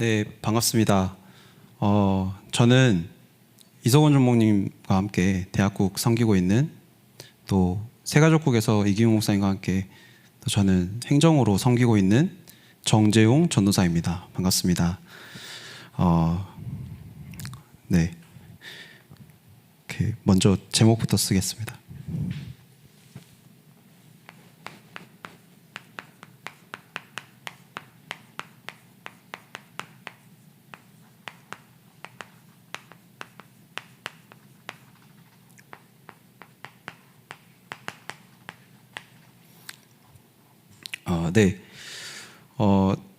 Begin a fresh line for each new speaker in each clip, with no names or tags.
네, 반갑습니다. 저는 이석원 전목님과 함께 대학국 섬기고 있는 또 세가족국에서 이기용 목사님과 함께 또 저는 행정으로 섬기고 있는 정재용 전도사입니다. 반갑습니다. 네, 이렇게 먼저 제목부터 쓰겠습니다. 네.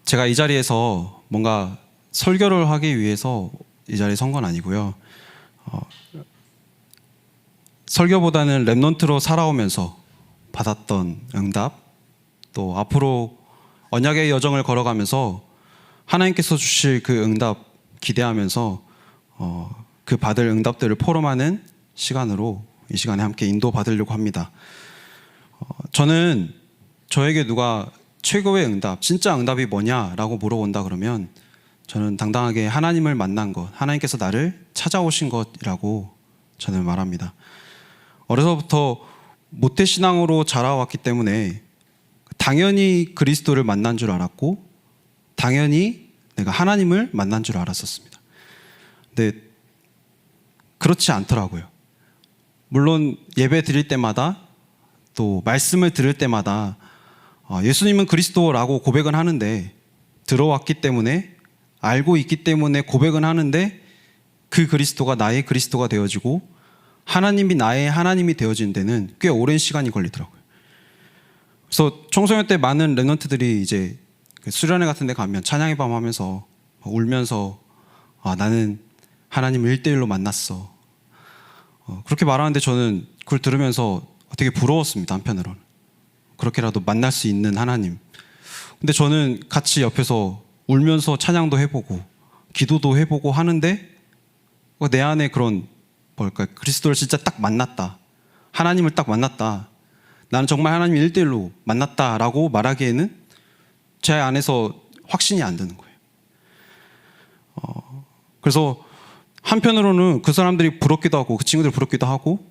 제가 이 자리에서 뭔가 설교를 하기 위해서 이 자리에 선 건 아니고요. 설교보다는 랩넌트로 살아오면서 받았던 응답, 또 앞으로 언약의 여정을 걸어가면서 하나님께서 주실 그 응답 기대하면서 그 받을 응답들을 포럼하는 시간으로 이 시간에 함께 인도받으려고 합니다. 저는 저에게 누가 최고의 응답, 진짜 응답이 뭐냐라고 물어본다 그러면 저는 당당하게 하나님을 만난 것, 하나님께서 나를 찾아오신 것이라고 저는 말합니다. 어려서부터 모태신앙으로 자라왔기 때문에 당연히 그리스도를 만난 줄 알았고 당연히 내가 하나님을 만난 줄 알았었습니다. 근데 그렇지 않더라고요. 물론 예배 드릴 때마다 또 말씀을 들을 때마다 예수님은 그리스도라고 고백은 하는데 들어왔기 때문에 알고 있기 때문에 고백은 하는데 그 그리스도가 나의 그리스도가 되어지고 하나님이 나의 하나님이 되어지는 데는 꽤 오랜 시간이 걸리더라고요. 그래서 청소년 때 많은 랩런트들이 이제 수련회 같은 데 가면 찬양의 밤 하면서 울면서 나는 하나님을 1대1로 만났어. 그렇게 말하는데 저는 그걸 들으면서 되게 부러웠습니다. 한편으로는. 그렇게라도 만날 수 있는 하나님. 근데 저는 같이 옆에서 울면서 찬양도 해보고 기도도 해보고 하는데 내 안에 그런 그리스도를 진짜 딱 만났다. 하나님을 딱 만났다. 나는 정말 하나님을 1대1로 만났다라고 말하기에는 제 안에서 확신이 안 드는 거예요. 그래서 한편으로는 그 사람들이 부럽기도 하고 그 친구들 부럽기도 하고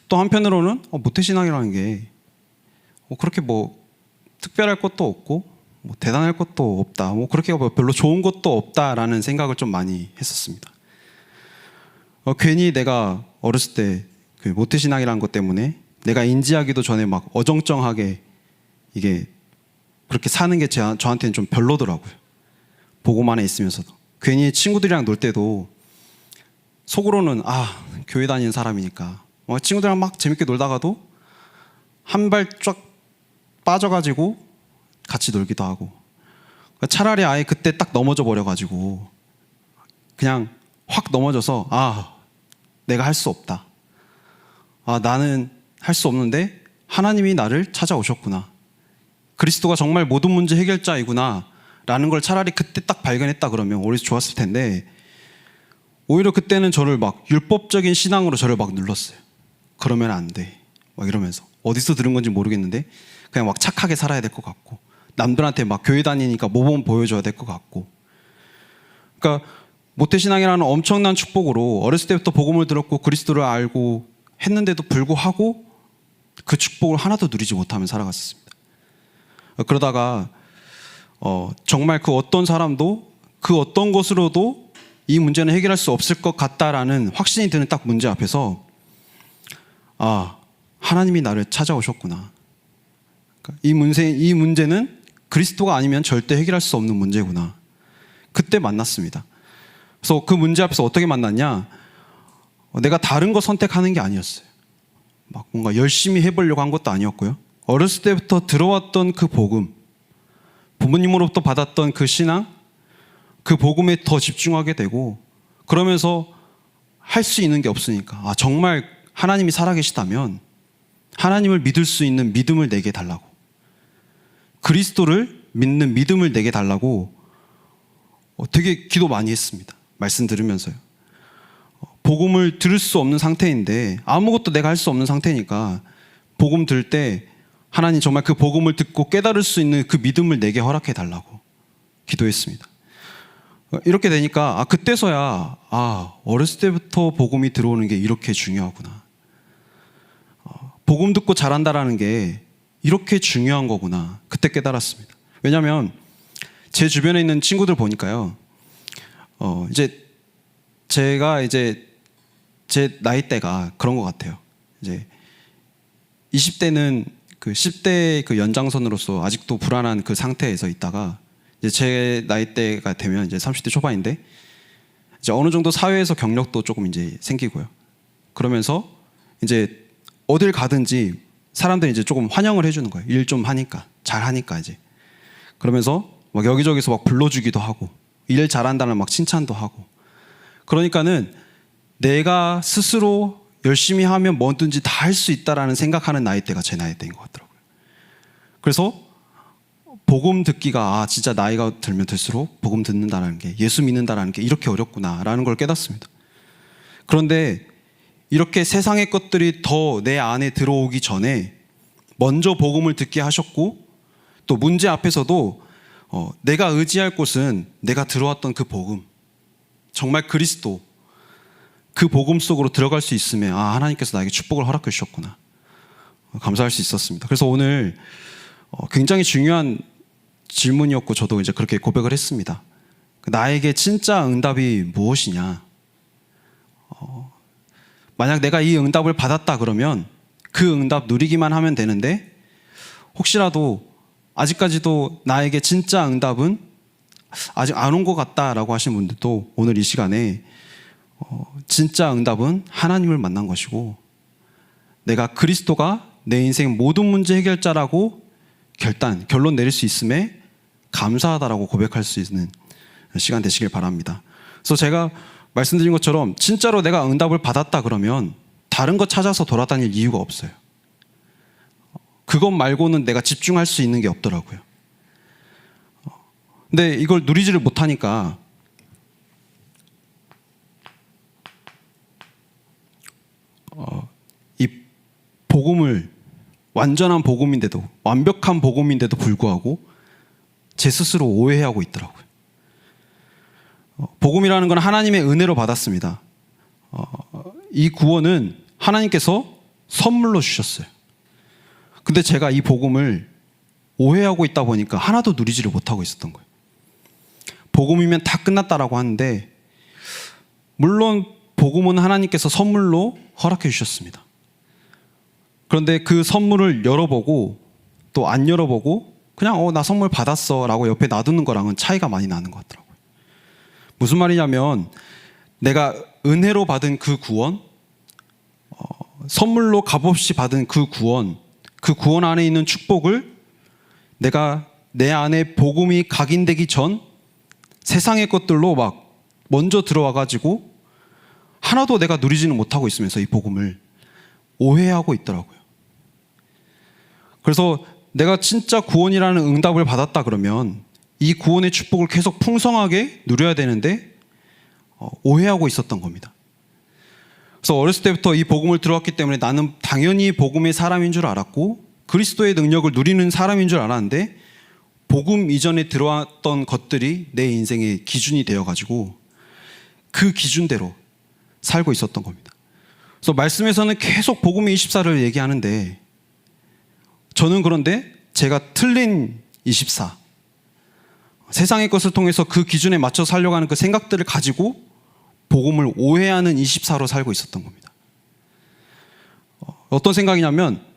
또 한편으로는 모태신앙이라는 게 그렇게 특별할 것도 없고 대단할 것도 없다. 그렇게 별로 좋은 것도 없다라는 생각을 좀 많이 했었습니다. 괜히 내가 어렸을 때 그 모태신앙이라는 것 때문에 내가 인지하기도 전에 막 어정쩡하게 이게 그렇게 사는 게 저한테는 좀 별로더라고요. 보고만 있으면서도 괜히 친구들이랑 놀 때도 속으로는 교회 다니는 사람이니까 친구들이랑 막 재밌게 놀다가도 한 발 쫙 빠져가지고 같이 놀기도 하고 차라리 아예 그때 딱 넘어져 버려가지고 그냥 확 넘어져서 내가 할 수 없다. 나는 할 수 없는데 하나님이 나를 찾아오셨구나. 그리스도가 정말 모든 문제 해결자이구나 라는 걸 차라리 그때 딱 발견했다 그러면 오히려 좋았을 텐데 오히려 그때는 저를 막 율법적인 신앙으로 저를 막 눌렀어요. 그러면 안 돼. 막 이러면서 어디서 들은 건지 모르겠는데 그냥 막 착하게 살아야 될 것 같고 남들한테 막 교회 다니니까 모범 보여줘야 될 것 같고 그러니까 모태신앙이라는 엄청난 축복으로 어렸을 때부터 복음을 들었고 그리스도를 알고 했는데도 불구하고 그 축복을 하나도 누리지 못하며 살아갔었습니다. 그러다가 정말 그 어떤 사람도 그 어떤 것으로도 이 문제는 해결할 수 없을 것 같다라는 확신이 드는 딱 문제 앞에서 하나님이 나를 찾아오셨구나. 이 문제는 그리스도가 아니면 절대 해결할 수 없는 문제구나. 그때 만났습니다. 그래서 그 문제 앞에서 어떻게 만났냐? 내가 다른 거 선택하는 게 아니었어요. 막 뭔가 열심히 해보려고 한 것도 아니었고요. 어렸을 때부터 들어왔던 그 복음, 부모님으로부터 받았던 그 신앙, 그 복음에 더 집중하게 되고 그러면서 할 수 있는 게 없으니까 정말 하나님이 살아계시다면 하나님을 믿을 수 있는 믿음을 내게 달라고 그리스도를 믿는 믿음을 내게 달라고 되게 기도 많이 했습니다. 말씀 들으면서요. 복음을 들을 수 없는 상태인데 아무것도 내가 할 수 없는 상태니까 복음 들을 때 하나님 정말 그 복음을 듣고 깨달을 수 있는 그 믿음을 내게 허락해 달라고 기도했습니다. 이렇게 되니까 그때서야 어렸을 때부터 복음이 들어오는 게 이렇게 중요하구나. 복음 듣고 자란다라는 게 이렇게 중요한 거구나. 그때 깨달았습니다. 왜냐하면 제 주변에 있는 친구들 보니까요. 이제 제가 이제 제 나이대가 그런 것 같아요. 이제 20대는 그 10대 그 연장선으로서 아직도 불안한 그 상태에서 있다가 이제 제 나이대가 되면 이제 30대 초반인데 이제 어느 정도 사회에서 경력도 조금 이제 생기고요. 그러면서 이제 어딜 가든지 사람들이 이제 조금 환영을 해주는 거예요. 일 좀 하니까, 잘 하니까 이제. 그러면서 막 여기저기서 막 불러주기도 하고, 일 잘한다는 막 칭찬도 하고. 그러니까는 내가 스스로 열심히 하면 뭐든지 다 할 수 있다라는 생각하는 나이대가 제 나이대인 것 같더라고요. 그래서 복음 듣기가 진짜 나이가 들면 들수록 복음 듣는다는 게, 예수 믿는다는 게 이렇게 어렵구나라는 걸 깨닫습니다. 그런데 이렇게 세상의 것들이 더 내 안에 들어오기 전에 먼저 복음을 듣게 하셨고, 또 문제 앞에서도 내가 의지할 곳은 내가 들어왔던 그 복음, 정말 그리스도, 그 복음 속으로 들어갈 수 있음에 하나님께서 나에게 축복을 허락해 주셨구나, 감사할 수 있었습니다. 그래서 오늘 굉장히 중요한 질문이었고 저도 이제 그렇게 고백을 했습니다. 나에게 진짜 응답이 무엇이냐? 만약 내가 이 응답을 받았다 그러면 그 응답 누리기만 하면 되는데, 혹시라도 아직까지도 나에게 진짜 응답은 아직 안 온 것 같다라고 하신 분들도 오늘 이 시간에 진짜 응답은 하나님을 만난 것이고, 내가 그리스도가 내 인생 모든 문제 해결자라고 결론 내릴 수 있음에 감사하다라고 고백할 수 있는 시간 되시길 바랍니다. 그래서 제가 말씀드린 것처럼 진짜로 내가 응답을 받았다 그러면 다른 거 찾아서 돌아다닐 이유가 없어요. 그것 말고는 내가 집중할 수 있는 게 없더라고요. 근데 이걸 누리지를 못하니까 이 복음을, 완전한 복음인데도, 완벽한 복음인데도 불구하고 제 스스로 오해하고 있더라고요. 복음이라는 건 하나님의 은혜로 받았습니다. 이 구원은 하나님께서 선물로 주셨어요. 근데 제가 이 복음을 오해하고 있다 보니까 하나도 누리지를 못하고 있었던 거예요. 복음이면 다 끝났다라고 하는데, 물론 복음은 하나님께서 선물로 허락해 주셨습니다. 그런데 그 선물을 열어보고 또 안 열어보고 그냥 나 선물 받았어 라고 옆에 놔두는 거랑은 차이가 많이 나는 것 같더라고요. 무슨 말이냐면, 내가 은혜로 받은 그 구원, 선물로 값없이 받은 그 구원 안에 있는 축복을 내가 내 안에 복음이 각인되기 전 세상의 것들로 막 먼저 들어와가지고 하나도 내가 누리지는 못하고 있으면서 이 복음을 오해하고 있더라고요. 그래서 내가 진짜 구원이라는 응답을 받았다 그러면 이 구원의 축복을 계속 풍성하게 누려야 되는데 오해하고 있었던 겁니다. 그래서 어렸을 때부터 이 복음을 들어왔기 때문에 나는 당연히 복음의 사람인 줄 알았고 그리스도의 능력을 누리는 사람인 줄 알았는데, 복음 이전에 들어왔던 것들이 내 인생의 기준이 되어가지고 그 기준대로 살고 있었던 겁니다. 그래서 말씀에서는 계속 복음의 24를 얘기하는데, 저는 그런데 제가 틀린 24, 세상의 것을 통해서 그 기준에 맞춰 살려고 하는 그 생각들을 가지고 복음을 오해하는 24로 살고 있었던 겁니다. 어떤 생각이냐면,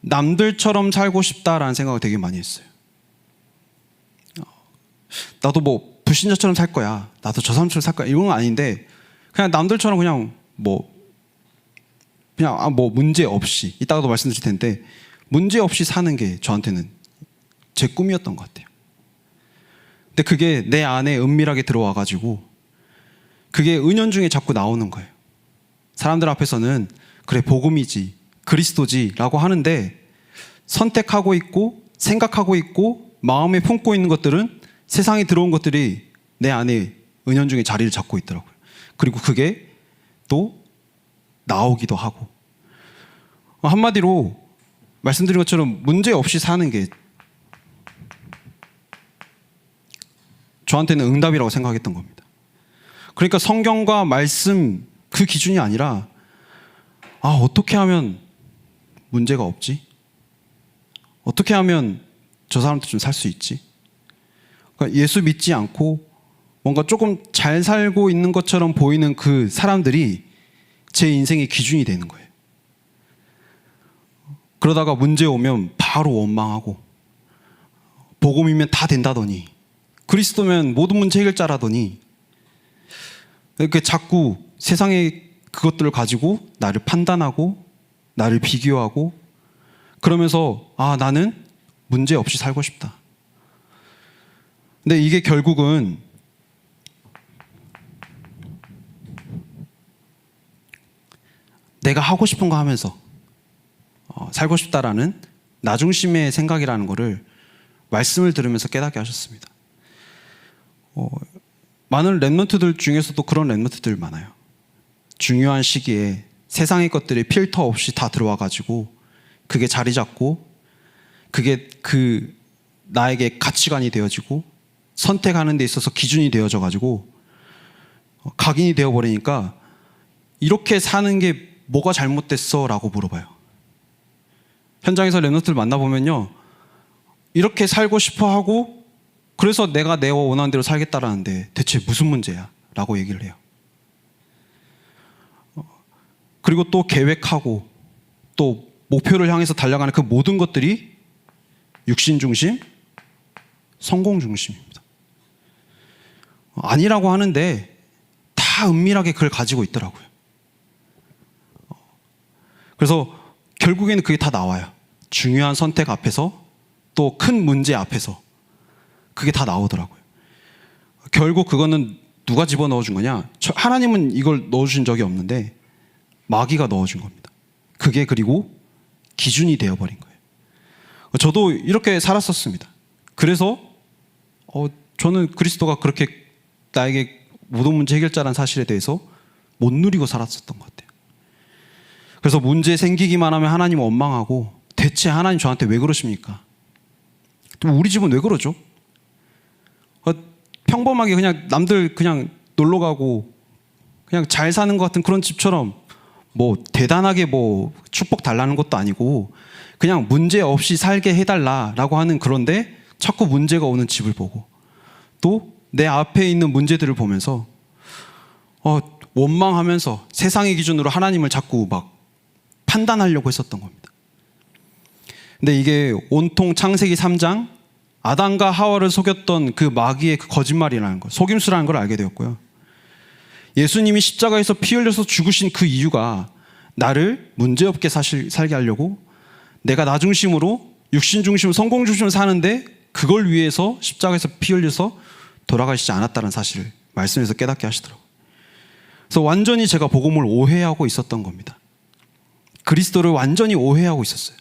남들처럼 살고 싶다라는 생각을 되게 많이 했어요. 나도 뭐 불신자처럼 살 거야, 나도 저 사람처럼 살 거야, 이건 아닌데 그냥 남들처럼 그냥 뭐 문제 없이, 이따가도 말씀드릴 텐데 문제 없이 사는 게 저한테는 제 꿈이었던 것 같아요. 근데 그게 내 안에 은밀하게 들어와가지고 그게 은연중에 자꾸 나오는 거예요. 사람들 앞에서는 그래 복음이지, 그리스도지 라고 하는데, 선택하고 있고 생각하고 있고 마음에 품고 있는 것들은 세상에 들어온 것들이 내 안에 은연중에 자리를 잡고 있더라고요. 그리고 그게 또 나오기도 하고, 한마디로 말씀드린 것처럼 문제 없이 사는 게 저한테는 응답이라고 생각했던 겁니다. 그러니까 성경과 말씀 그 기준이 아니라 어떻게 하면 문제가 없지? 어떻게 하면 저 사람도 좀 살 수 있지? 그러니까 예수 믿지 않고 뭔가 조금 잘 살고 있는 것처럼 보이는 그 사람들이 제 인생의 기준이 되는 거예요. 그러다가 문제 오면 바로 원망하고, 복음이면 다 된다더니, 그리스도면 모든 문제 해결자라더니, 이렇게 자꾸 세상의 그것들을 가지고 나를 판단하고 나를 비교하고 그러면서 나는 문제 없이 살고 싶다. 근데 이게 결국은 내가 하고 싶은 거 하면서 살고 싶다라는 나중심의 생각이라는 거를 말씀을 들으면서 깨닫게 하셨습니다. 많은 랩런트들 중에서도 그런 랩런트들 많아요. 중요한 시기에 세상의 것들이 필터 없이 다 들어와가지고 그게 자리 잡고 그게 나에게 가치관이 되어지고 선택하는 데 있어서 기준이 되어져가지고 각인이 되어버리니까 이렇게 사는 게 뭐가 잘못됐어? 라고 물어봐요. 현장에서 랩런트를 만나보면요, 이렇게 살고 싶어 하고 그래서 내가 원하는 대로 살겠다라는데 대체 무슨 문제야? 라고 얘기를 해요. 그리고 또 계획하고 또 목표를 향해서 달려가는 그 모든 것들이 육신 중심, 성공 중심입니다. 아니라고 하는데 다 은밀하게 그걸 가지고 있더라고요. 그래서 결국에는 그게 다 나와요. 중요한 선택 앞에서 또 큰 문제 앞에서 그게 다 나오더라고요. 결국 그거는 누가 집어넣어 준 거냐? 하나님은 이걸 넣어주신 적이 없는데 마귀가 넣어준 겁니다. 그게 그리고 기준이 되어버린 거예요. 저도 이렇게 살았었습니다. 그래서 저는 그리스도가 그렇게 나에게 모든 문제 해결자라는 사실에 대해서 못 누리고 살았었던 것 같아요. 그래서 문제 생기기만 하면 하나님 원망하고, 대체 하나님 저한테 왜 그러십니까? 또 우리 집은 왜 그러죠? 평범하게 그냥 남들 그냥 놀러 가고 그냥 잘 사는 것 같은 그런 집처럼 뭐 대단하게 뭐 축복 달라는 것도 아니고 그냥 문제 없이 살게 해달라라고 하는, 그런데 자꾸 문제가 오는 집을 보고 또 내 앞에 있는 문제들을 보면서 원망하면서 세상의 기준으로 하나님을 자꾸 막 판단하려고 했었던 겁니다. 근데 이게 온통 창세기 3장 아담과 하와를 속였던 그 마귀의 그 거짓말이라는 것, 속임수라는 걸 알게 되었고요. 예수님이 십자가에서 피 흘려서 죽으신 그 이유가 나를 문제없게 살게 하려고, 내가 나 중심으로 육신 중심으로 성공 중심으로 사는데 그걸 위해서 십자가에서 피 흘려서 돌아가시지 않았다는 사실을 말씀에서 깨닫게 하시더라고요. 그래서 완전히 제가 복음을 오해하고 있었던 겁니다. 그리스도를 완전히 오해하고 있었어요.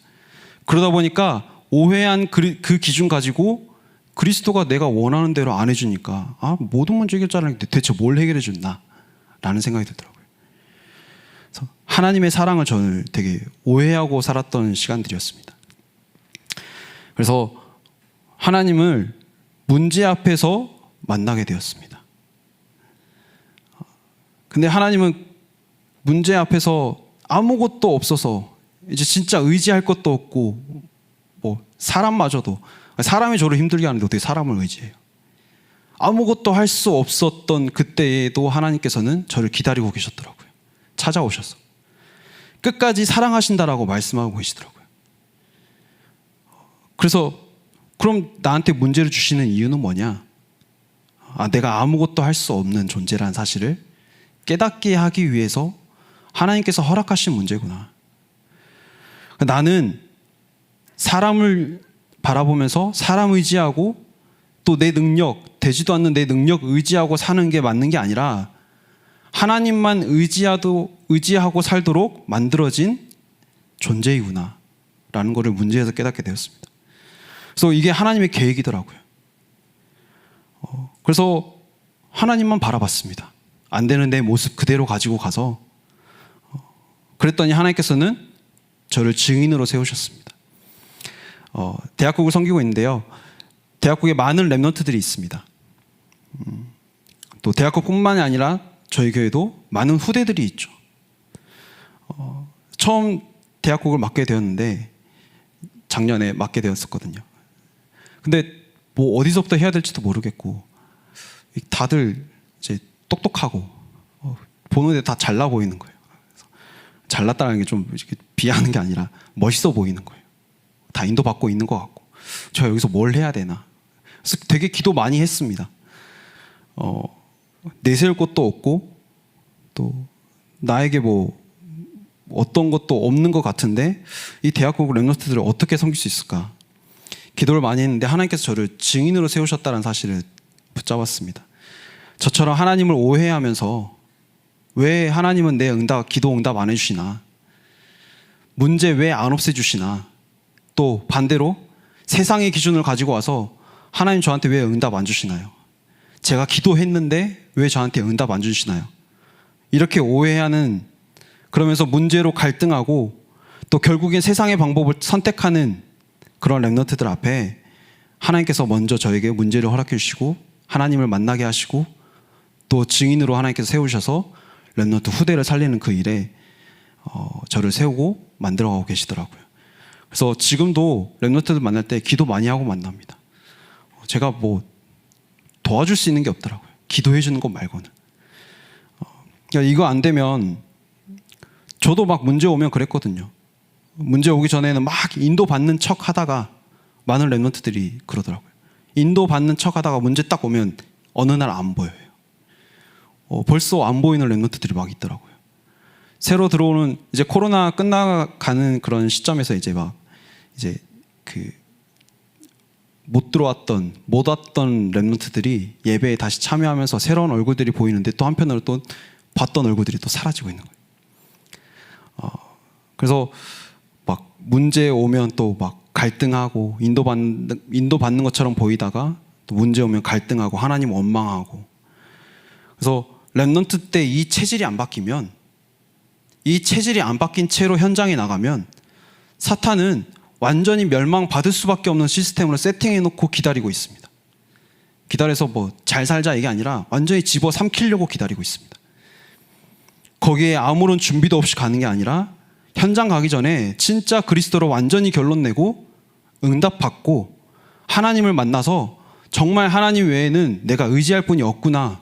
그러다 보니까 오해한 그 기준 가지고 그리스도가 내가 원하는 대로 안 해주니까 모든 문제 해결자라는 게 대체 뭘 해결해 줬나? 라는 생각이 들더라고요. 그래서 하나님의 사랑을 저는 되게 오해하고 살았던 시간들이었습니다. 그래서 하나님을 문제 앞에서 만나게 되었습니다. 근데 하나님은 문제 앞에서 아무것도 없어서 이제 진짜 의지할 것도 없고, 뭐 사람마저도, 사람이 저를 힘들게 하는데 어떻게 사람을 의지해요? 아무것도 할 수 없었던 그때에도 하나님께서는 저를 기다리고 계셨더라고요. 찾아오셔서 끝까지 사랑하신다라고 말씀하고 계시더라고요. 그래서 그럼 나한테 문제를 주시는 이유는 뭐냐? 내가 아무것도 할 수 없는 존재라는 사실을 깨닫게 하기 위해서 하나님께서 허락하신 문제구나. 나는 사람을 바라보면서 사람 의지하고 또 내 능력, 되지도 않는 내 능력 의지하고 사는 게 맞는 게 아니라 하나님만 의지하고 살도록 만들어진 존재이구나 라는 것을 문제에서 깨닫게 되었습니다. 그래서 이게 하나님의 계획이더라고요. 그래서 하나님만 바라봤습니다. 안 되는 내 모습 그대로 가지고 가서 그랬더니 하나님께서는 저를 증인으로 세우셨습니다. 대학국을 섬기고 있는데요, 대학국에 많은 랩런트들이 있습니다. 또 대학교뿐만이 아니라 저희 교회도 많은 후대들이 있죠. 처음 대학곡을 맡게 되었는데 작년에 맡게 되었었거든요. 근데 뭐 어디서부터 해야 될지도 모르겠고 다들 이제 똑똑하고 보는데 다 잘나 보이는 거예요. 잘났다는 게 좀 비하하는 게 아니라 멋있어 보이는 거예요. 다 인도받고 있는 것 같고 저 여기서 뭘 해야 되나. 그래서 되게 기도 많이 했습니다. 내세울 것도 없고 또 나에게 뭐 어떤 것도 없는 것 같은데 이 대학국 렘넌트들을 어떻게 섬길 수 있을까. 기도를 많이 했는데 하나님께서 저를 증인으로 세우셨다는 사실을 붙잡았습니다. 저처럼 하나님을 오해하면서 왜 하나님은 내 기도 응답 안 해주시나, 문제 왜 안 없애주시나, 또 반대로 세상의 기준을 가지고 와서 하나님 저한테 왜 응답 안 주시나요? 제가 기도했는데 왜 저한테 응답 안 주시나요? 이렇게 오해하는, 그러면서 문제로 갈등하고 또 결국엔 세상의 방법을 선택하는 그런 렘넌트들 앞에 하나님께서 먼저 저에게 문제를 허락해 주시고 하나님을 만나게 하시고 또 증인으로 하나님께서 세우셔서 렘넌트 후대를 살리는 그 일에 저를 세우고 만들어가고 계시더라고요. 그래서 지금도 렘넌트들 만날 때 기도 많이 하고 만납니다. 제가 뭐 도와줄 수 있는 게 없더라고요. 기도해 주는 것 말고는. 그러니까 이거 안 되면 저도 막 문제 오면 그랬거든요. 문제 오기 전에는 막 인도받는 척 하다가 많은 렘넌트들이 그러더라고요. 인도받는 척 하다가 문제 딱 오면 어느 날 안 보여요. 벌써 안 보이는 렘넌트들이 막 있더라고요. 새로 들어오는 이제 코로나 끝나가는 그런 시점에서 이제 못 왔던 렘넌트들이 예배에 다시 참여하면서 새로운 얼굴들이 보이는데 또 한편으로 또 봤던 얼굴들이 또 사라지고 있는 거예요. 그래서 막 문제 오면 또 막 갈등하고 인도받는 것처럼 보이다가 또 문제 오면 갈등하고 하나님 원망하고. 그래서 렘넌트 때 이 체질이 안 바뀌면, 이 체질이 안 바뀐 채로 현장에 나가면 사탄은 완전히 멸망받을 수밖에 없는 시스템으로 세팅해 놓고 기다리고 있습니다. 기다려서 뭐 잘 살자 이게 아니라 완전히 집어 삼키려고 기다리고 있습니다. 거기에 아무런 준비도 없이 가는 게 아니라 현장 가기 전에 진짜 그리스도로 완전히 결론 내고 응답받고 하나님을 만나서 정말 하나님 외에는 내가 의지할 분이 없구나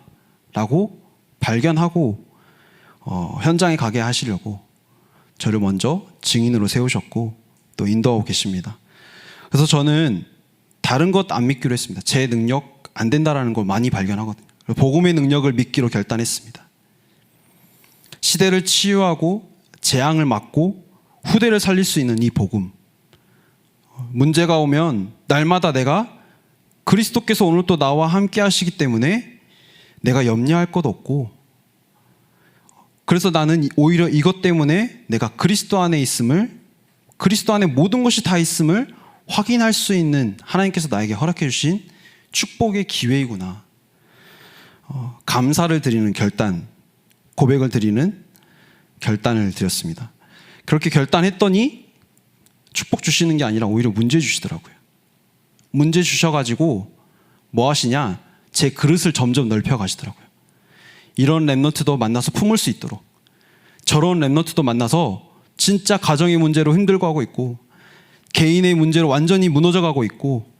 라고 발견하고 현장에 가게 하시려고 저를 먼저 증인으로 세우셨고 또 인도하고 계십니다. 그래서 저는 다른 것 안 믿기로 했습니다. 제 능력 안 된다라는 걸 많이 발견하거든요. 복음의 능력을 믿기로 결단했습니다. 시대를 치유하고 재앙을 막고 후대를 살릴 수 있는 이 복음, 문제가 오면 날마다 내가 그리스도께서 오늘 또 나와 함께 하시기 때문에 내가 염려할 것 없고, 그래서 나는 오히려 이것 때문에 내가 그리스도 안에 있음을, 그리스도 안에 모든 것이 다 있음을 확인할 수 있는 하나님께서 나에게 허락해 주신 축복의 기회이구나. 감사를 드리는 결단, 고백을 드리는 결단을 드렸습니다. 그렇게 결단했더니 축복 주시는 게 아니라 오히려 문제 주시더라고요. 문제 주셔가지고 뭐 하시냐, 제 그릇을 점점 넓혀 가시더라고요. 이런 렘넌트도 만나서 품을 수 있도록, 저런 렘넌트도 만나서 진짜 가정의 문제로 힘들고 하고 있고 개인의 문제로 완전히 무너져 가고 있고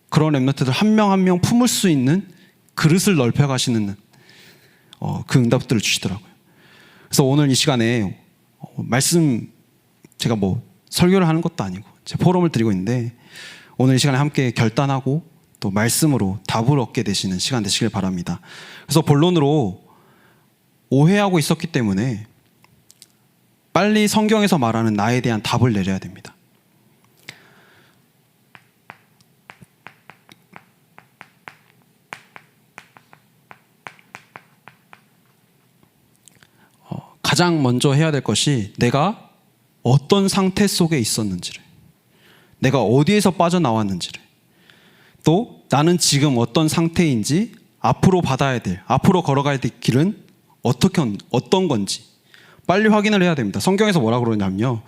그런 렘넌트들 한 명 한 명 품을 수 있는 그릇을 넓혀 가시는 그 응답들을 주시더라고요. 그래서 오늘 이 시간에 말씀, 제가 뭐 설교를 하는 것도 아니고 제 포럼을 드리고 있는데 오늘 이 시간에 함께 결단하고 또 말씀으로 답을 얻게 되시는 시간 되시길 바랍니다. 그래서 본론으로 오해하고 있었기 때문에 빨리 성경에서 말하는 나에 대한 답을 내려야 됩니다. 가장 먼저 해야 될 것이 내가 어떤 상태 속에 있었는지를, 내가 어디에서 빠져나왔는지를, 또 나는 지금 어떤 상태인지, 앞으로 받아야 될, 앞으로 걸어가야 될 길은 어떤 건지 빨리 확인을 해야 됩니다. 성경에서 뭐라고 그러냐면요,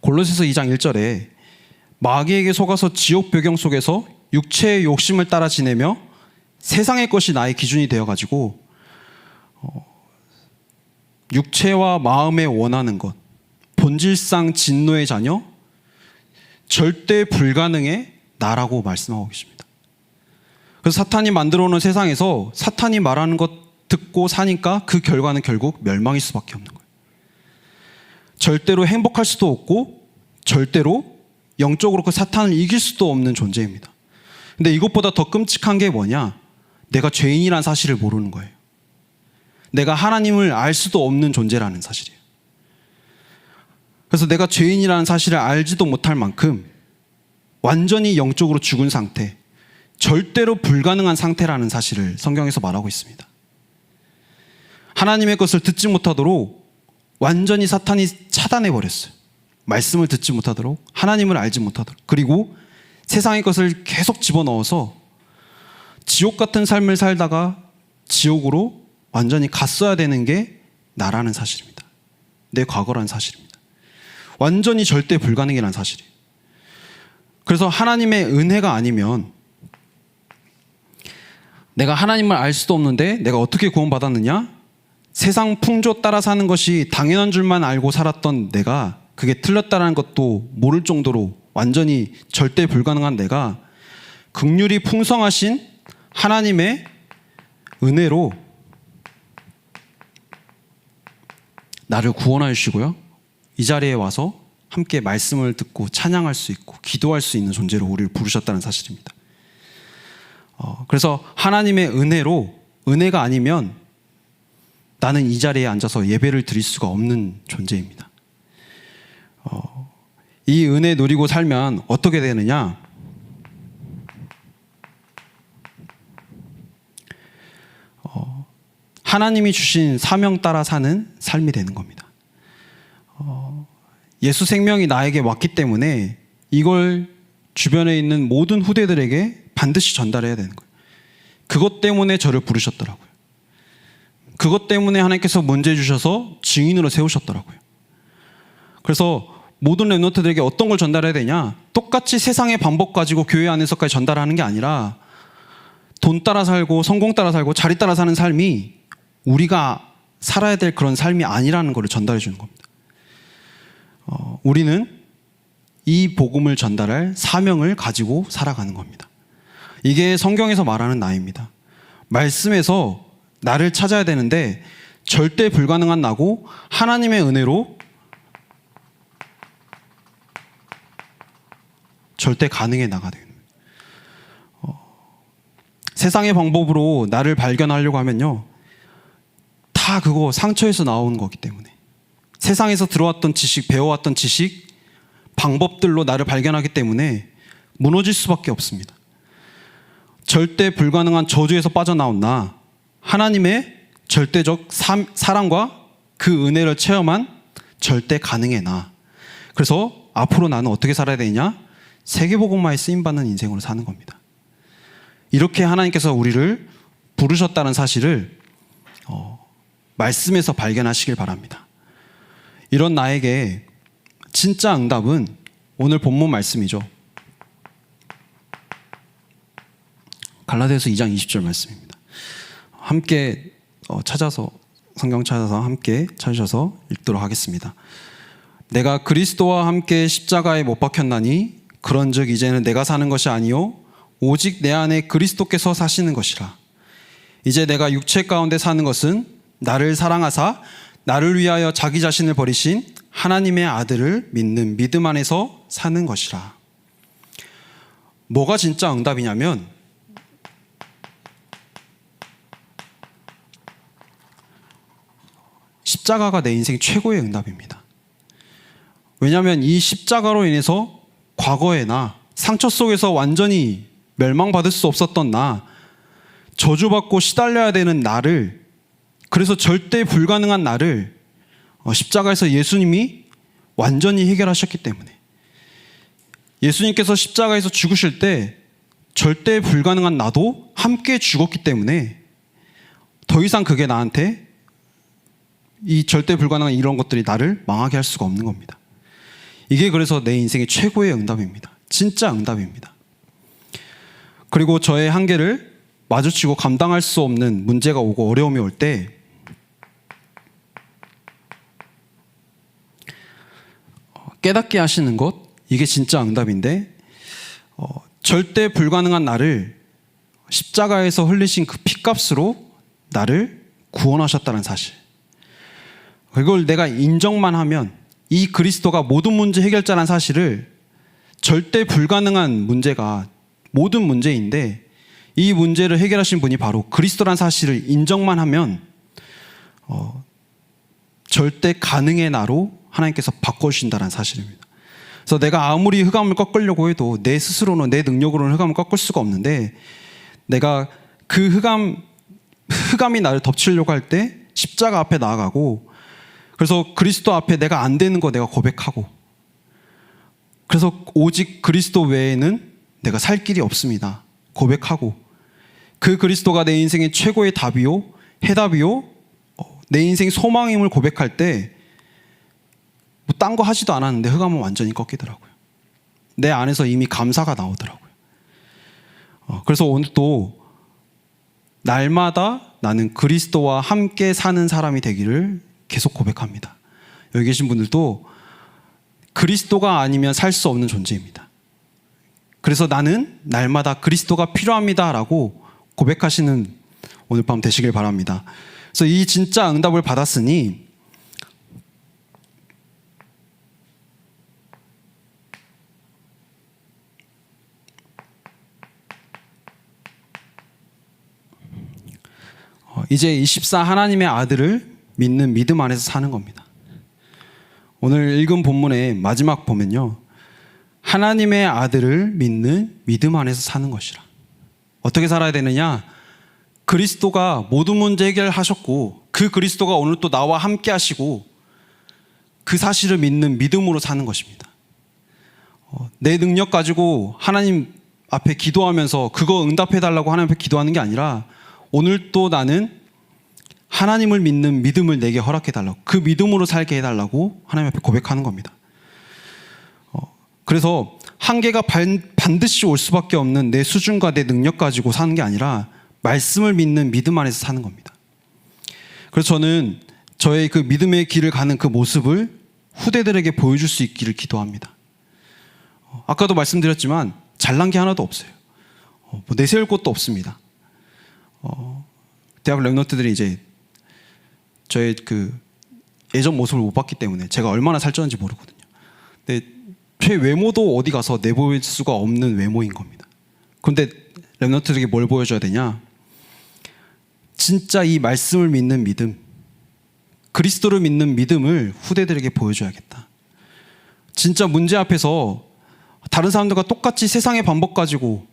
골로새서 2장 1절에 마귀에게 속아서 지옥 배경 속에서 육체의 욕심을 따라 지내며 세상의 것이 나의 기준이 되어가지고 육체와 마음에 원하는 것, 본질상 진노의 자녀, 절대 불가능의 나라고 말씀하고 계십니다. 그래서 사탄이 만들어 놓은 세상에서 사탄이 말하는 것 듣고 사니까 그 결과는 결국 멸망일 수밖에 없는 거예요. 절대로 행복할 수도 없고 절대로 영적으로 그 사탄을 이길 수도 없는 존재입니다. 근데 이것보다 더 끔찍한 게 뭐냐? 내가 죄인이라는 사실을 모르는 거예요. 내가 하나님을 알 수도 없는 존재라는 사실이에요. 그래서 내가 죄인이라는 사실을 알지도 못할 만큼 완전히 영적으로 죽은 상태, 절대로 불가능한 상태라는 사실을 성경에서 말하고 있습니다. 하나님의 것을 듣지 못하도록 완전히 사탄이 차단해버렸어요. 말씀을 듣지 못하도록, 하나님을 알지 못하도록, 그리고 세상의 것을 계속 집어넣어서 지옥 같은 삶을 살다가 지옥으로 완전히 갔어야 되는 게 나라는 사실입니다. 내 과거라는 사실입니다. 완전히 절대 불가능이라는 사실이에요. 그래서 하나님의 은혜가 아니면 내가 하나님을 알 수도 없는데 내가 어떻게 구원받았느냐? 세상 풍조 따라 사는 것이 당연한 줄만 알고 살았던 내가 그게 틀렸다는 것도 모를 정도로 완전히 절대 불가능한 내가 긍휼이 풍성하신 하나님의 은혜로 나를 구원하여 주시고요. 이 자리에 와서 함께 말씀을 듣고 찬양할 수 있고 기도할 수 있는 존재로 우리를 부르셨다는 사실입니다. 그래서 하나님의 은혜로, 은혜가 아니면 나는 이 자리에 앉아서 예배를 드릴 수가 없는 존재입니다. 이 은혜 누리고 살면 어떻게 되느냐? 하나님이 주신 사명 따라 사는 삶이 되는 겁니다. 예수 생명이 나에게 왔기 때문에 이걸 주변에 있는 모든 후대들에게 반드시 전달해야 되는 거예요. 그것 때문에 저를 부르셨더라고요. 그것 때문에 하나님께서 문제 주셔서 증인으로 세우셨더라고요. 그래서 모든 랩런트들에게 어떤 걸 전달해야 되냐? 똑같이 세상의 방법 가지고 교회 안에서까지 전달하는 게 아니라 돈 따라 살고 성공 따라 살고 자리 따라 사는 삶이 우리가 살아야 될 그런 삶이 아니라는 것을 전달해 주는 겁니다. 우리는 이 복음을 전달할 사명을 가지고 살아가는 겁니다. 이게 성경에서 말하는 나입니다. 말씀에서 나를 찾아야 되는데 절대 불가능한 나고 하나님의 은혜로 절대 가능해 나가 되는 거예요. 세상의 방법으로 나를 발견하려고 하면요, 다 그거 상처에서 나오는 거기 때문에 세상에서 들어왔던 지식, 배워왔던 지식, 방법들로 나를 발견하기 때문에 무너질 수밖에 없습니다. 절대 불가능한 저주에서 빠져나온 나, 하나님의 절대적 사랑과 그 은혜를 체험한 절대 가능의 나. 그래서 앞으로 나는 어떻게 살아야 되냐? 세계복음화에 쓰임받는 인생으로 사는 겁니다. 이렇게 하나님께서 우리를 부르셨다는 사실을 말씀에서 발견하시길 바랍니다. 이런 나에게 진짜 응답은 오늘 본문 말씀이죠. 갈라디아서 2장 20절 말씀입니다. 함께 찾아서, 성경 찾아서 함께 찾으셔서 읽도록 하겠습니다. 내가 그리스도와 함께 십자가에 못 박혔나니 그런즉 이제는 내가 사는 것이 아니요 오직 내 안에 그리스도께서 사시는 것이라. 이제 내가 육체 가운데 사는 것은 나를 사랑하사 나를 위하여 자기 자신을 버리신 하나님의 아들을 믿는 믿음 안에서 사는 것이라. 뭐가 진짜 응답이냐면 십자가가 내 인생 최고의 응답입니다. 왜냐하면 이 십자가로 인해서 과거의 나, 상처 속에서 완전히 멸망받을 수 없었던 나, 저주받고 시달려야 되는 나를, 그래서 절대 불가능한 나를 십자가에서 예수님이 완전히 해결하셨기 때문에, 예수님께서 십자가에서 죽으실 때 절대 불가능한 나도 함께 죽었기 때문에 더 이상 그게 나한테, 이 절대 불가능한 이런 것들이 나를 망하게 할 수가 없는 겁니다. 이게 그래서 내 인생의 최고의 응답입니다. 진짜 응답입니다. 그리고 저의 한계를 마주치고 감당할 수 없는 문제가 오고 어려움이 올 때 깨닫게 하시는 것, 이게 진짜 응답인데 절대 불가능한 나를 십자가에서 흘리신 그 피값으로 나를 구원하셨다는 사실, 그걸 내가 인정만 하면 이 그리스도가 모든 문제 해결자라는 사실을, 절대 불가능한 문제가 모든 문제인데 이 문제를 해결하신 분이 바로 그리스도라는 사실을 인정만 하면 절대 가능의 나로 하나님께서 바꿔주신다는 사실입니다. 그래서 내가 아무리 흑암을 꺾으려고 해도 내 스스로는, 내 능력으로는 흑암을 꺾을 수가 없는데, 내가 그 흑암이 나를 덮치려고 할 때 십자가 앞에 나아가고, 그래서 그리스도 앞에 내가 안 되는 거 내가 고백하고, 그래서 오직 그리스도 외에는 내가 살 길이 없습니다 고백하고, 그 그리스도가 내 인생의 최고의 답이요 해답이요 내 인생 소망임을 고백할 때 뭐 딴 거 하지도 않았는데 흑암은 완전히 꺾이더라고요. 내 안에서 이미 감사가 나오더라고요. 그래서 오늘 또 날마다 나는 그리스도와 함께 사는 사람이 되기를 계속 고백합니다. 여기 계신 분들도 그리스도가 아니면 살 수 없는 존재입니다. 그래서 나는 날마다 그리스도가 필요합니다라고 고백하시는 오늘 밤 되시길 바랍니다. 그래서 이 진짜 응답을 받았으니 이제 24 하나님의 아들을 믿는 믿음 안에서 사는 겁니다. 오늘 읽은 본문의 마지막 보면요, 하나님의 아들을 믿는 믿음 안에서 사는 것이라. 어떻게 살아야 되느냐? 그리스도가 모든 문제 해결하셨고 그 그리스도가 오늘 또 나와 함께 하시고 그 사실을 믿는 믿음으로 사는 것입니다. 내 능력 가지고 하나님 앞에 기도하면서 그거 응답해달라고 하나님 앞에 기도하는 게 아니라, 오늘 또 나는 하나님을 믿는 믿음을 내게 허락해달라고, 그 믿음으로 살게 해달라고 하나님 앞에 고백하는 겁니다. 그래서 한계가 반드시 올 수밖에 없는 내 수준과 내 능력 가지고 사는 게 아니라 말씀을 믿는 믿음 안에서 사는 겁니다. 그래서 저는 저의 그 믿음의 길을 가는 그 모습을 후대들에게 보여줄 수 있기를 기도합니다. 아까도 말씀드렸지만 잘난 게 하나도 없어요. 뭐 내세울 것도 없습니다. 대학 랩런트들이 이제 저의 그 예전 모습을 못 봤기 때문에 제가 얼마나 살쪘는지 모르거든요. 근데 제 외모도 어디 가서 내보일 수가 없는 외모인 겁니다. 그런데 랩런트들에게 뭘 보여줘야 되냐? 진짜 이 말씀을 믿는 믿음, 그리스도를 믿는 믿음을 후대들에게 보여줘야겠다. 진짜 문제 앞에서 다른 사람들과 똑같이 세상의 방법 가지고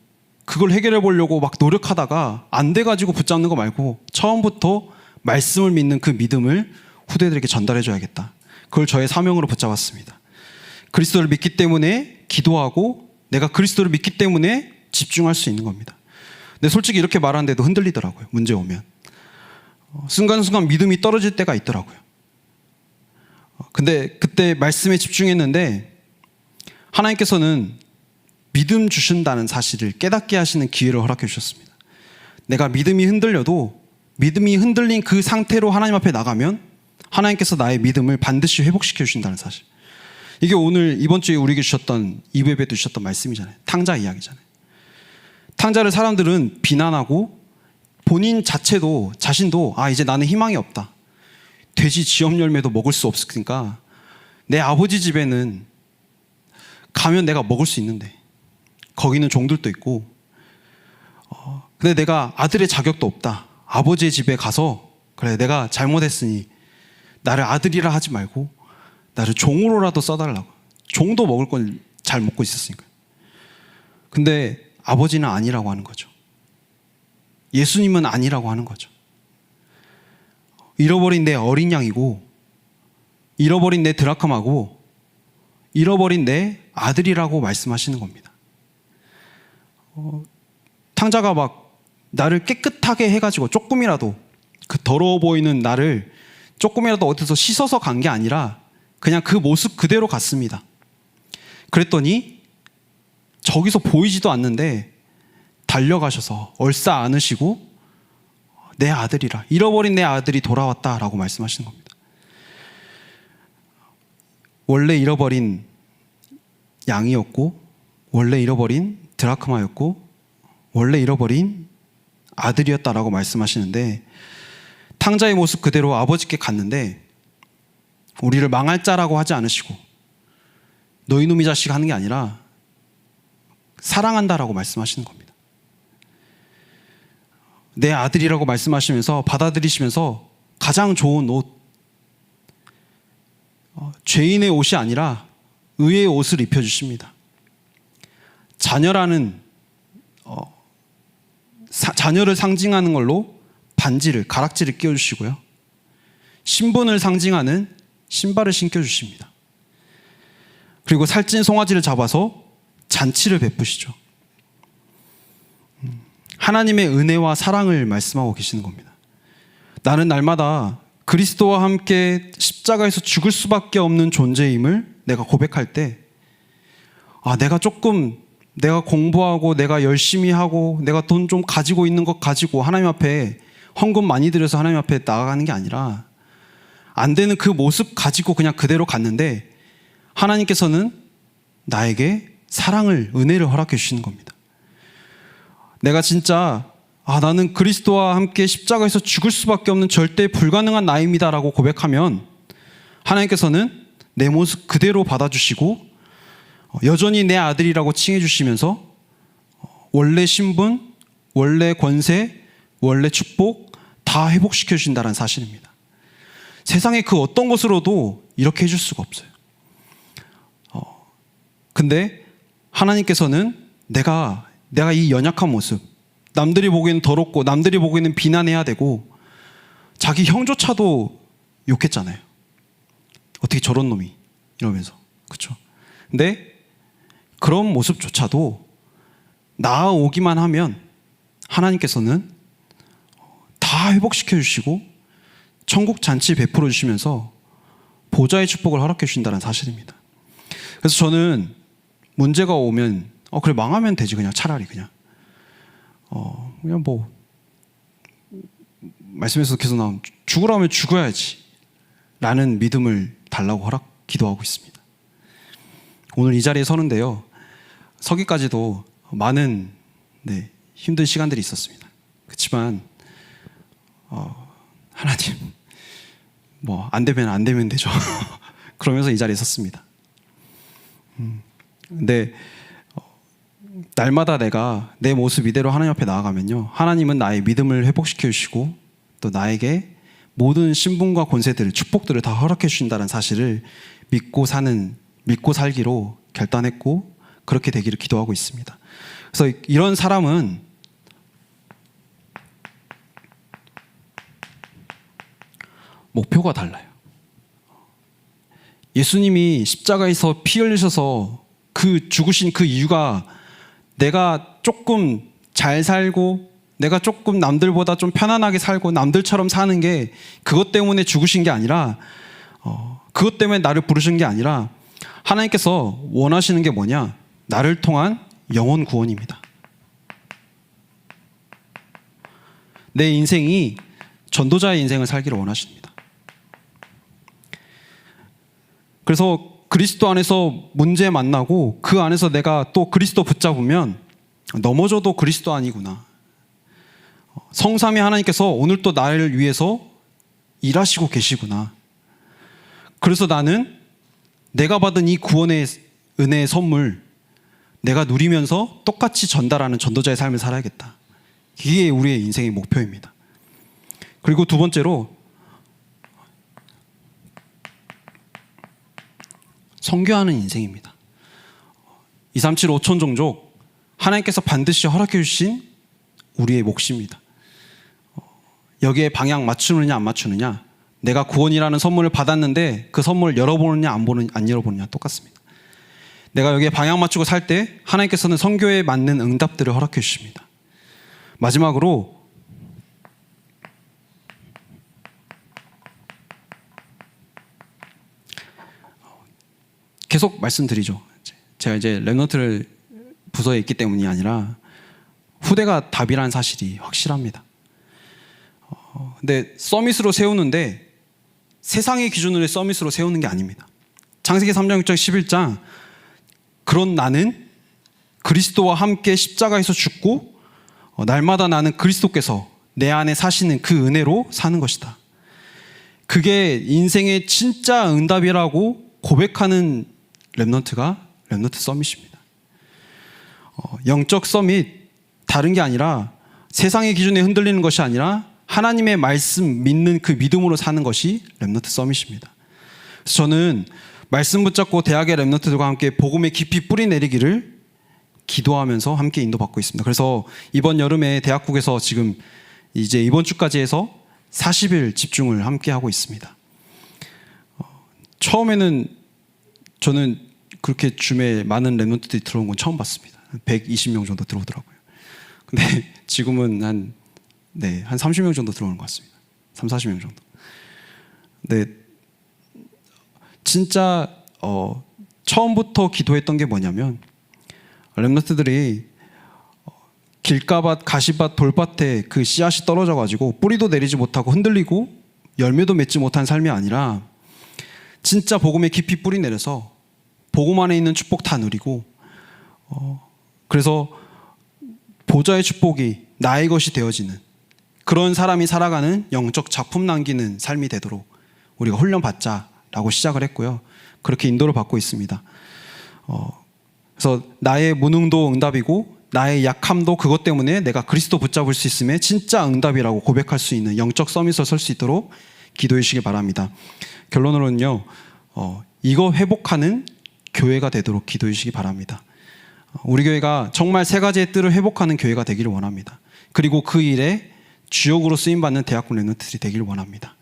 그걸 해결해 보려고 막 노력하다가 안 돼가지고 붙잡는 거 말고 처음부터 말씀을 믿는 그 믿음을 후대들에게 전달해 줘야겠다. 그걸 저의 사명으로 붙잡았습니다. 그리스도를 믿기 때문에 기도하고, 내가 그리스도를 믿기 때문에 집중할 수 있는 겁니다. 근데 솔직히 이렇게 말하는데도 흔들리더라고요. 문제 오면 순간순간 믿음이 떨어질 때가 있더라고요. 근데 그때 말씀에 집중했는데 하나님께서는 믿음 주신다는 사실을 깨닫게 하시는 기회를 허락해 주셨습니다. 내가 믿음이 흔들려도 믿음이 흔들린 그 상태로 하나님 앞에 나가면 하나님께서 나의 믿음을 반드시 회복시켜 주신다는 사실. 이게 오늘 이번 주에 우리에게 주셨던, 2부 예배도 주셨던 말씀이잖아요. 탕자 이야기잖아요. 탕자를 사람들은 비난하고 본인 자신도 이제 나는 희망이 없다. 돼지 지업 열매도 먹을 수 없으니까 내 아버지 집에는 가면 내가 먹을 수 있는데 거기는 종들도 있고, 근데 내가 아들의 자격도 없다. 아버지의 집에 가서 그래 내가 잘못했으니 나를 아들이라 하지 말고 나를 종으로라도 써달라고. 종도 먹을 건 잘 먹고 있었으니까. 근데 아버지는 아니라고 하는 거죠. 예수님은 아니라고 하는 거죠. 잃어버린 내 어린 양이고, 잃어버린 내 드라크마고, 잃어버린 내 아들이라고 말씀하시는 겁니다. 탕자가 막 나를 깨끗하게 해가지고 조금이라도 그 더러워 보이는 나를 조금이라도 어디서 씻어서 간 게 아니라 그냥 그 모습 그대로 갔습니다. 그랬더니 저기서 보이지도 않는데 달려가셔서 얼싸 안으시고 내 아들이라, 잃어버린 내 아들이 돌아왔다라고 말씀하시는 겁니다. 원래 잃어버린 양이었고, 원래 잃어버린 드라크마였고, 원래 잃어버린 아들이었다라고 말씀하시는데, 탕자의 모습 그대로 아버지께 갔는데 우리를 망할 자라고 하지 않으시고 너희 놈이 자식 하는 게 아니라 사랑한다라고 말씀하시는 겁니다. 내 아들이라고 말씀하시면서 받아들이시면서 가장 좋은 옷, 죄인의 옷이 아니라 의의 옷을 입혀주십니다. 자녀라는 자녀를 상징하는 걸로 반지를, 가락지를 끼워주시고요, 신분을 상징하는 신발을 신겨주십니다. 그리고 살찐 송아지를 잡아서 잔치를 베푸시죠. 하나님의 은혜와 사랑을 말씀하고 계시는 겁니다. 나는 날마다 그리스도와 함께 십자가에서 죽을 수밖에 없는 존재임을 내가 고백할 때, 내가 공부하고 내가 열심히 하고 내가 돈 좀 가지고 있는 것 가지고 하나님 앞에 헌금 많이 들여서 하나님 앞에 나아가는 게 아니라, 안 되는 그 모습 가지고 그냥 그대로 갔는데 하나님께서는 나에게 사랑을, 은혜를 허락해 주시는 겁니다. 내가 진짜 나는 그리스도와 함께 십자가에서 죽을 수밖에 없는 절대 불가능한 나입니다라고 고백하면 하나님께서는 내 모습 그대로 받아주시고 여전히 내 아들이라고 칭해 주시면서 원래 신분, 원래 권세, 원래 축복 다 회복시켜 주신다는 사실입니다. 세상의 그 어떤 것으로도 이렇게 해줄 수가 없어요. 근데 하나님께서는 내가 이 연약한 모습, 남들이 보기에는 더럽고 남들이 보기에는 비난해야 되고 자기 형조차도 욕했잖아요. 어떻게 저런 놈이, 이러면서. 그렇죠? 근데 그런 모습조차도 나아오기만 하면 하나님께서는 다 회복시켜 주시고 천국 잔치 베풀어 주시면서 보좌의 축복을 허락해 주신다는 사실입니다. 그래서 저는 문제가 오면 그래, 망하면 되지, 그냥 차라리 그냥 뭐 말씀에서 계속 나온 죽으라면 죽어야지 라는 믿음을 달라고 기도하고 있습니다. 오늘 이 자리에 서는데요, 서기까지도 많은 힘든 시간들이 있었습니다. 그렇지만 하나님, 뭐 안 되면 되죠. 그러면서 이 자리에 섰습니다. 근데 날마다 내가 내 모습 이대로 하나님 앞에 나아가면요, 하나님은 나의 믿음을 회복시켜 주시고 또 나에게 모든 신분과 권세들을, 축복들을 다 허락해 주신다는 사실을 믿고 살기로 결단했고 그렇게 되기를 기도하고 있습니다. 그래서 이런 사람은 목표가 달라요. 예수님이 십자가에서 피 흘리셔서 그 죽으신 그 이유가 내가 조금 잘 살고 내가 조금 남들보다 좀 편안하게 살고 남들처럼 사는 게 그것 때문에 죽으신 게 아니라, 그것 때문에 나를 부르신 게 아니라 하나님께서 원하시는 게 뭐냐? 나를 통한 영혼 구원입니다. 내 인생이 전도자의 인생을 살기를 원하십니다. 그래서 그리스도 안에서 문제 만나고 그 안에서 내가 또 그리스도 붙잡으면 넘어져도 그리스도 아니구나. 성삼위 하나님께서 오늘 또 나를 위해서 일하시고 계시구나. 그래서 나는 내가 받은 이 구원의 은혜의 선물 내가 누리면서 똑같이 전달하는 전도자의 삶을 살아야겠다. 이게 우리의 인생의 목표입니다. 그리고 두 번째로 선교하는 인생입니다. 237 5천 종족 하나님께서 반드시 허락해 주신 우리의 몫입니다. 여기에 방향 맞추느냐 안 맞추느냐, 내가 구원이라는 선물을 받았는데 그 선물을 열어보느냐 안 열어보느냐 똑같습니다. 내가 여기에 방향 맞추고 살 때 하나님께서는 선교에 맞는 응답들을 허락해 주십니다. 마지막으로 계속 말씀드리죠. 제가 이제 랩넌트를 부서에 있기 때문이 아니라 후대가 답이라는 사실이 확실합니다. 근데 서밋으로 세우는데 세상의 기준으로 서밋으로 세우는 게 아닙니다. 창세기 3장 6절 11장 그런 나는 그리스도와 함께 십자가에서 죽고 날마다 나는 그리스도께서 내 안에 사시는 그 은혜로 사는 것이다. 그게 인생의 진짜 응답이라고 고백하는 랩넌트가 랩넌트 서밋입니다. 영적 서밋 다른 게 아니라 세상의 기준에 흔들리는 것이 아니라 하나님의 말씀 믿는 그 믿음으로 사는 것이 랩넌트 서밋입니다. 그래서 저는 말씀 붙잡고 대학의 랩넌트들과 함께 복음의 깊이 뿌리 내리기를 기도하면서 함께 인도받고 있습니다. 그래서 이번 여름에 대학국에서 지금 이제 이번 주까지 해서 40일 집중을 함께 하고 있습니다. 처음에는 저는 그렇게 줌에 많은 랩넌트들이 들어온 건 처음 봤습니다. 120명 정도 들어오더라고요. 근데 지금은 한 30명 정도 들어오는 것 같습니다. 40명 정도. 근데 진짜 처음부터 기도했던 게 뭐냐면 랩넌트들이 길가밭, 가시밭, 돌밭에 그 씨앗이 떨어져가지고 뿌리도 내리지 못하고 흔들리고 열매도 맺지 못한 삶이 아니라 진짜 복음에 깊이 뿌리 내려서 복음 안에 있는 축복 다 누리고 그래서 보좌의 축복이 나의 것이 되어지는 그런 사람이 살아가는 영적 작품 남기는 삶이 되도록 우리가 훈련받자라고 시작을 했고요. 그렇게 인도를 받고 있습니다. 그래서 나의 무능도 응답이고 나의 약함도 그것 때문에 내가 그리스도 붙잡을 수 있음에 진짜 응답이라고 고백할 수 있는 영적 서밋을 설 수 있도록 기도해 주시기 바랍니다. 결론으로는요, 이거 회복하는 교회가 되도록 기도해 주시기 바랍니다. 우리 교회가 정말 세 가지의 뜰을 회복하는 교회가 되기를 원합니다. 그리고 그 일에 주역으로 쓰임받는 대학국 랩넌트들이 되기를 원합니다.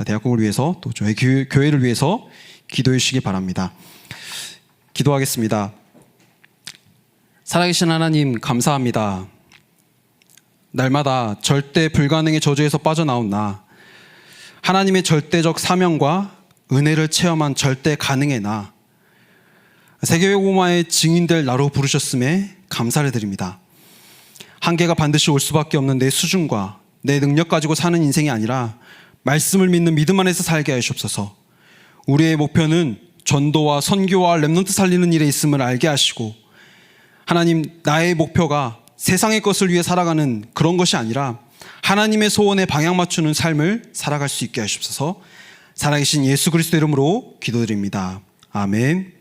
대학국을 위해서 또 저희 교회를 위해서 기도해 주시기 바랍니다. 기도하겠습니다. 살아계신 하나님 감사합니다. 날마다 절대 불가능의 저주에서 빠져나온 나, 하나님의 절대적 사명과 은혜를 체험한 절대 가능의 나, 세계회고마의 증인될 나로 부르셨음에 감사를 드립니다. 한계가 반드시 올 수밖에 없는 내 수준과 내 능력 가지고 사는 인생이 아니라 말씀을 믿는 믿음 안에서 살게 하시옵소서. 우리의 목표는 전도와 선교와 랩넌트 살리는 일에 있음을 알게 하시고 하나님, 나의 목표가 세상의 것을 위해 살아가는 그런 것이 아니라 하나님의 소원에 방향 맞추는 삶을 살아갈 수 있게 하시옵소서. 살아계신 예수 그리스도 이름으로 기도드립니다. 아멘.